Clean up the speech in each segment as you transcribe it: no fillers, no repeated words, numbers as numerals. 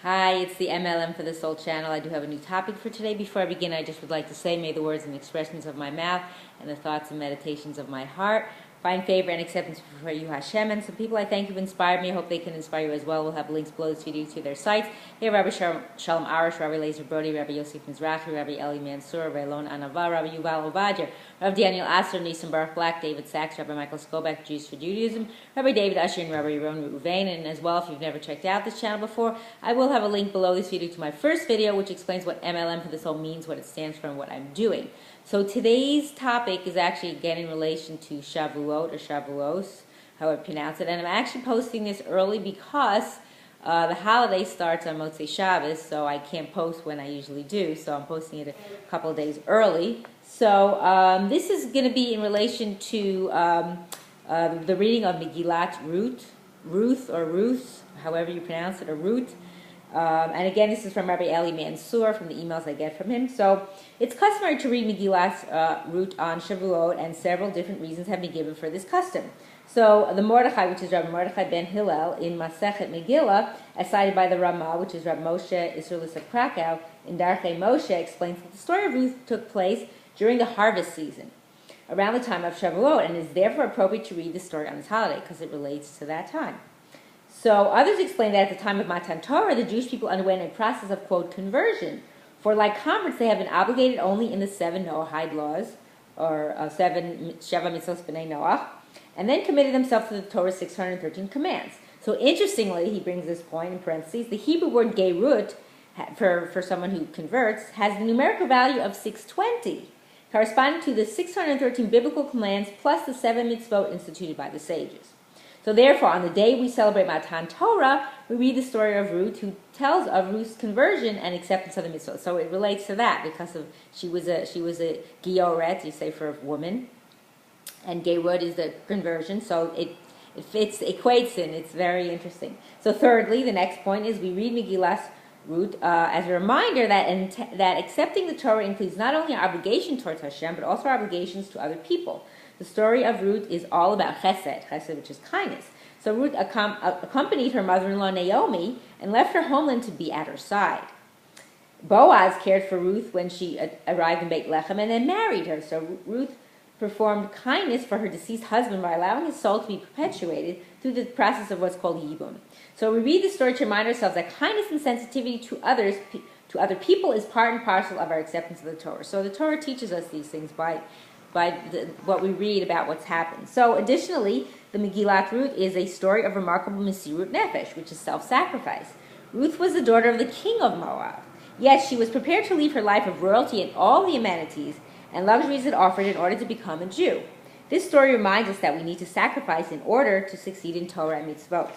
Hi, it's the M.L.M for the Soul channel. I do have a new topic for today. Before I begin, I just would like to say, may the words and expressions of my mouth and the thoughts and meditations of my heart find favor and acceptance before you, Hashem. And some people I thank you inspired me. I hope they can inspire you as well. We'll have links below this video to their sites. They have Rabbi Shalom Arish, Rabbi Lazer Brody, Rabbi Yosef Mizrahi, Rabbi Eli Mansour, Rabbi Elon Anava, Rabbi Yuval Obadiah, Rabbi Daniel Asser, Nisan Baruch Black, David Sachs, Rabbi Michael Skobach, Jews for Judaism, Rabbi David Usher, and Rabbi Yaron Reuven. And as well, if you've never checked out this channel before, I will have a link below this video to my first video, which explains what M.L.M for the Soul means, what it stands for, and what I'm doing. So today's topic is actually again in relation to Shavuot or Shavuos, how I pronounce it. And I'm actually posting this early because the holiday starts on Motzei Shabbat, so I can't post when I usually do. So I'm posting it a couple of days early. So this is going to be in relation to the reading of Megillat Rut, however you pronounce it, or Rut. And again, this is from Rabbi Eli Mansour, from the emails I get from him. So it's customary to read Megillat Rut on Shavuot, and several different reasons have been given for this custom. So the Mordechai, which is Rabbi Mordechai ben Hillel, in Masechet Megillah, as cited by the Ramah, which is Rabbi Moshe Isserlis of Krakow, in Darchei Moshe, explains that the story of Ruth took place during the harvest season, around the time of Shavuot, and is therefore appropriate to read the story on this holiday, because it relates to that time. So others explain that at the time of Matan Torah, the Jewish people underwent a process of, quote, conversion. For like converts, they have been obligated only in the 7 Noahide laws, or 7 Sheva Mitzvos B'nai Noach, and then committed themselves to the Torah's 613 commands. So interestingly, he brings this point in parentheses, the Hebrew word gerut, for someone who converts, has the numerical value of 620, corresponding to the 613 biblical commands plus the 7 mitzvot instituted by the sages. So therefore, on the day we celebrate Matan Torah, we read the story of Ruth, who tells of Ruth's conversion and acceptance of the mitzvah. So it relates to that because of she was a gioret, you say, for a woman, and gerut is the conversion. So it equates in. It's very interesting. So thirdly, the next point is we read Megillat Rut as a reminder that accepting the Torah includes not only our obligation towards Hashem, but also our obligations to other people. The story of Ruth is all about chesed, which is kindness. So Ruth accompanied her mother-in-law Naomi and left her homeland to be at her side. Boaz cared for Ruth when she arrived in Beit Lechem and then married her. So Ruth performed kindness for her deceased husband by allowing his soul to be perpetuated through the process of what's called yibum. So we read the story to remind ourselves that kindness and sensitivity to other people is part and parcel of our acceptance of the Torah. So the Torah teaches us these things by what we read about what's happened. So additionally, the Megillat Rut is a story of remarkable Mesirut Nefesh, which is self-sacrifice. Ruth was the daughter of the king of Moab. Yet she was prepared to leave her life of royalty and all the amenities and luxuries it offered in order to become a Jew. This story reminds us that we need to sacrifice in order to succeed in Torah and mitzvot.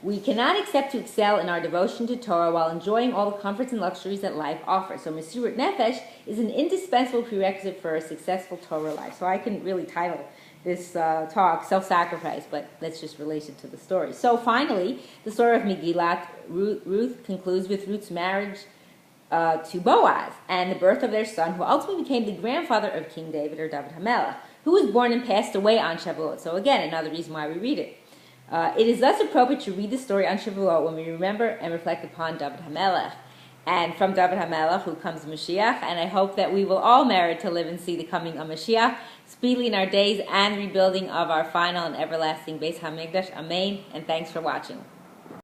We cannot expect to excel in our devotion to Torah while enjoying all the comforts and luxuries that life offers. So Mesirut Nefesh is an indispensable prerequisite for a successful Torah life. So I can really title this talk Self-Sacrifice, but let's just relate it to the story. So finally, the story of Megillat Ruth concludes with Ruth's marriage to Boaz and the birth of their son, who ultimately became the grandfather of King David, or David HaMelech, who was born and passed away on Shavuot. So again, another reason why we read it. It is thus appropriate to read the story on Shavuot when we remember and reflect upon David HaMelech. And from David HaMelech, who comes Mashiach, and I hope that we will all merit to live and see the coming of Mashiach, speedily in our days, and rebuilding of our final and everlasting Beis HaMikdash. Amen, and thanks for watching.